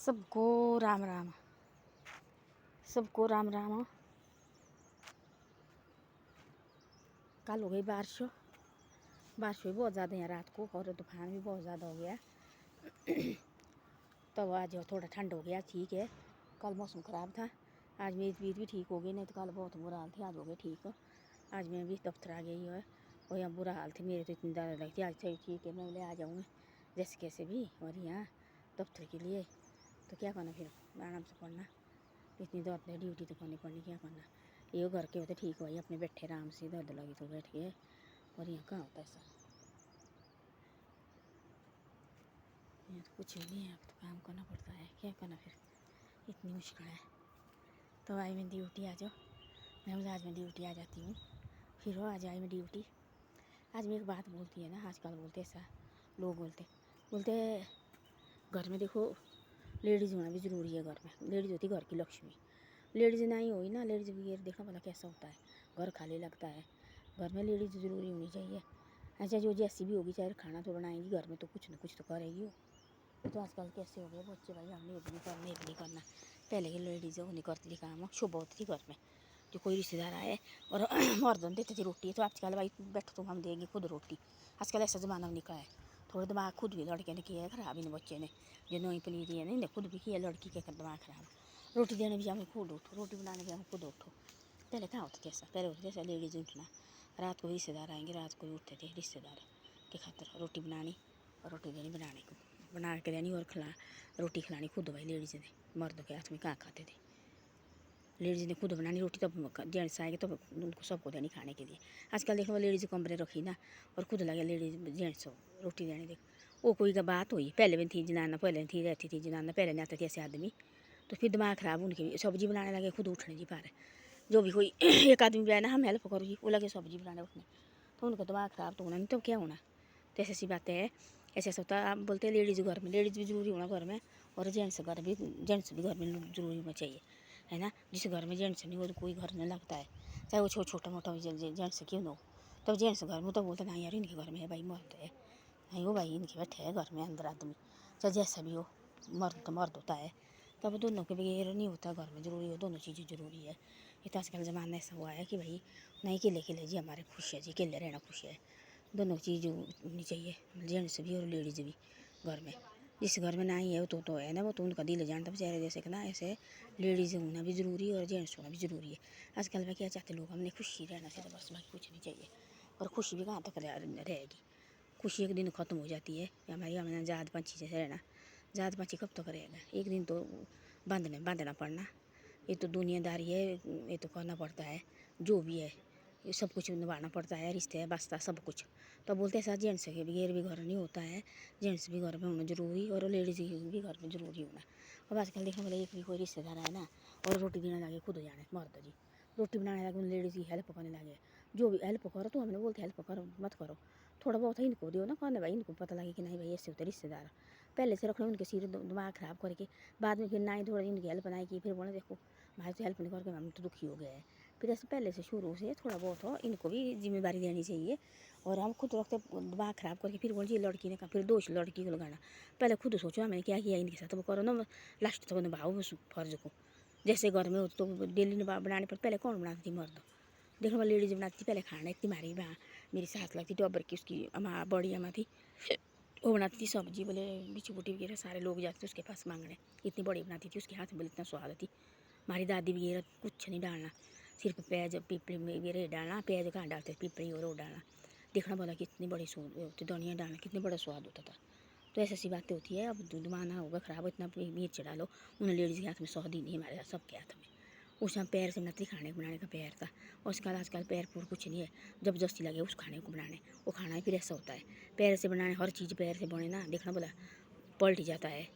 सबको राम राम, सबको राम राम। कल हो गई बारिश, बारिश हुई बहुत ज़्यादा यहाँ रात को, और तूफान भी बहुत ज़्यादा हो गया। तो आज थोड़ा ठंड हो गया, ठीक है। कल मौसम ख़राब था, आज मेरी तबीयत भी ठीक हो गई, नहीं तो कल बहुत बुरा हाल थी, आज हो गई ठीक। आज मैं भी दफ्तर आ गई है, और यहाँ बुरा हाल थी मेरे, तो इतनी ज़्यादा लगती। आज सही ठीक है, मैं बोले आ जाऊँगी जैसे कैसे भी, और यहाँ दफ्तर के लिए तो क्या करना, फिर आराम से पढ़ना, इतनी दौड़ है, ड्यूटी तो करनी पड़नी, क्या करना। ये घर के होते ठीक हुआ, अपने बैठे आराम से, दर्द लगी तो बैठ के, और यहाँ कहाँ होता ऐसा। यहाँ तो कुछ नहीं है, अब तो काम करना पड़ता है, क्या करना फिर, इतनी मुश्किल है। तो आई मैं ड्यूटी आ जाओ, मैं आज मैं ड्यूटी आ जाती हूँ, फिर आज आई मैं ड्यूटी। आज मैं एक बात बोलती है ना, आजकल बोलते ऐसा, लोग बोलते घर में देखो लेडीज़ होना भी ज़रूरी है। घर में लेडीज़ होती घर की लक्ष्मी, लेडीज़ नहीं हुई ना, लेडीज़ बगैर देखना भला कैसा होता है, घर खाली लगता है। घर में लेडीज़ ज़रूरी होनी चाहिए। अच्छा जो जैसी भी होगी, चाहे खाना तो बनाएंगी घर में, तो कुछ ना कुछ तो करेगी वो। तो आजकल कैसे हो गए बच्चे, भाई हमने ये भी नहीं करना, ये भी नहीं करना। पहले की लेडीज़ वो नहीं करती थी काम, शुभ होती थी घर में। जो कोई रिश्तेदार आए और मर्दन देते थे रोटी, तो आजकल भाई बैठो तुम, हम देंगे खुद रोटी। आजकल ऐसा ज़माना निकला है, थोड़ा दिमाग खुद भी लड़के ने किया है ख़राब, इन बच्चे ने जो नई पनीरी है नहीं, खुद भी किया लड़की के दिमाग ख़राब। रोटी देने भी हमें खुद उठो, रोटी बनाने भी हम खुद उठो। पहले कहाँ होता था ऐसा, पहले होता था लेडीज़ उठना, रात को रिश्तेदार आएंगे, रात को ही उठते थे रिश्तेदार के खातिर, रोटी बनानी और रोटी देनी, बनाने को बना के देनी, और रोटी खिलानी खुद भाई लेडीज़ ने। मर्दों के हाथ में कहाँ खाते थे, लेडीज़ ने खुद बनानी रोटी, तब जेंट्स आएंगे तब उनको सबको देनी खाने के लिए। आजकल देखो लेडीज़ कमरे रखी ना, और खुद लगे लेडीज़ जेंट्स रोटी देने। देखो वो कोई का बात हुई, पहले भी थी जनाना, पहले थी रहती थी जनाना, पहले नहीं आते थे ऐसे आदमी, तो फिर दिमाग ख़राब उनके भी। सब्जी बनाने लगे खुद उठने जी पारे, जो भी कोई एक आदमी भी आए ना, हम हेल्प करो जी, वो लगे सब्जी बनाने उठने, तो उनका दिमाग ख़राब तो होना नहीं, तो क्या होना। तो ऐसी सी बातें है, ऐसा ऐसा होता है। आप बोलते हैं लेडीज़ घर में, लेडीज़ भी ज़रूरी होना घर में, और जेंट्स भी घर में ज़रूरी होना चाहिए, है ना। जिस घर में जेंट्स नहीं हो तो कोई घर नहीं लगता है, चाहे वो छोटा मोटा जेंट्स क्यों ना हो। तब जेंट्स घर में तो बोलते नहीं यार इनके घर में है भाई मर्द है, नहीं हो भाई इनके बैठे है घर में अंदर आदमी, चाहे जैसा भी हो, मर्द तो मर्द होता है। तब दोनों के बगैर नहीं होता, घर में ज़रूरी हो, दोनों चीज़ें ज़रूरी है। ये तो आजकल ज़माना ऐसा हुआ है कि भाई नहीं अकेले जी हमारे खुश है जी, अकेले रहना खुश है। दोनों चीज़ होनी चाहिए, जेंट्स भी और लेडीज़ भी घर में। जिस घर में नहीं है वो तो है ना, वो तो उनका दिल जानता बेचारे, जैसे कि ना ऐसे लेडीज़ होना भी ज़रूरी है और जेंट्स होना भी ज़रूरी है। आजकल में क्या चाहते लोग, हमने खुशी रहना चाहिए बस, बाकी कुछ नहीं चाहिए। और खुशी भी कहाँ तक रहेगी, खुशी एक दिन ख़त्म हो जाती है। हमारी हमें जात पंछी जैसे रहना, जात पंछी कब तक रहेगा, एक दिन तो बांधना पड़ना। ये तो दुनियादारी है, ये तो करना पड़ता है, जो भी है ये सब कुछ निभाना पड़ता है, रिश्ते बसता सब कुछ। तो बोलते हैं सर जेंट्स के बगैर भी घर नहीं होता है, जेंट्स भी घर में होना ज़रूरी, और लेडीज़ भी घर में ज़रूरी होना। और आजकल देखने वाले एक भी कोई रिश्तेदार है ना, और रोटी देने लगे खुद जाने मर्द जी, रोटी बनाने लगे लेडीज़ की हेल्प करने लगे। जो भी हेल्प करो, तो हमने बोलते हेल्प करो मत करो, थोड़ा बहुत इनको दो ना करने भाई, इनको पता लगे कि नहीं भाई ऐसे होते रिश्तेदार। पहले से रखने उनके सिर दिमाग ख़राब करके, बाद में फिर ना ही थोड़ा इनकी हेल्प नहीं की, फिर बोले देखो भाई तो हेल्प नहीं करके हम तो दुखी हो गए हैं। फिर ऐसे पहले से शुरू से थोड़ा बहुत हो, इनको भी जिम्मेदारी देनी चाहिए। और हम खुद रखते दिमाग ख़राब करके फिर बोल जी लड़की ने कहा, फिर दोष लड़की को लगाना। पहले खुद सोचो मैंने क्या किया इनके साथ, वो करो ना लास्ट तक निभाओ उस फर्ज को। जैसे घर में हो तो डेली बनाने पर, पहले कौन बनाती थी मर्द, देखो मैं लेडीज़ बनाती थी पहले खाना। इतनी मारी मेरी सास लगती टब्बर की, उसकी अम्मा बड़ी अम्मा थी, वो बनाती थी सब्जी, बोले बिछू बुटी वगैरह सारे लोग जाते थे उसके पास मांगने, इतनी बड़ी बनाती थी, उसके हाथ में बोले इतना स्वाद थी। हमारी दादी वगैरह कुछ नहीं डालना, सिर्फ प्याज पिपड़ी वगैरह डालना, प्याज कहाँ डालते पिपड़ी और वो डालना, देखना बोला कितनी बड़ी स्वाद होती, धनिया डालना कितनी बड़ा स्वाद होता था। तो ऐसी सी बातें होती है। अब जमाना होगा ख़राब, इतना मिर्च डालो, उन्हें लेडीज़ के हाथ में स्वाद ही नहीं, हमारे सबके हाथ में। उस टाइम पैर से बनाती खाने बनाने का पैर था, और उसका आजकल पैर पूर कुछ नहीं है, ज़बरदस्ती लगे उस खाने को बनाने, वो खाना ही फिर ऐसा होता है। पैर से बनाने, हर चीज़ पैर से बने ना, देखना बोला पलट जाता है।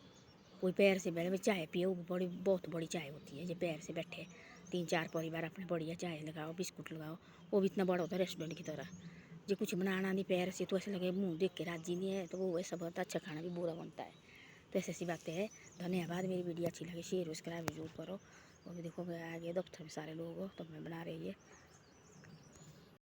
कोई पैर से बैठे चाय पिए, वो बड़ी बहुत बड़ी चाय होती है, जो पैर से बैठे 3-4 परिवार अपने बढ़िया चाय लगाओ, बिस्कुट लगाओ, वो भी इतना बड़ा होता है रेस्टोरेंट की तरह। जो कुछ बनाना नहीं पैर से, तो ऐसे लगे मुँह देख के राजी नहीं है, तो वो ऐसा बहुत अच्छा खाना भी बुरा बनता है। तो ऐसी ऐसी बातें हैं। धन्यवाद, मेरी वीडियो अच्छी लगी शेयर सब्सक्राइब जरूर करो। और देखो मैं आ गए दफ्तर में सारे लोग हो, तो मैं बना रही है।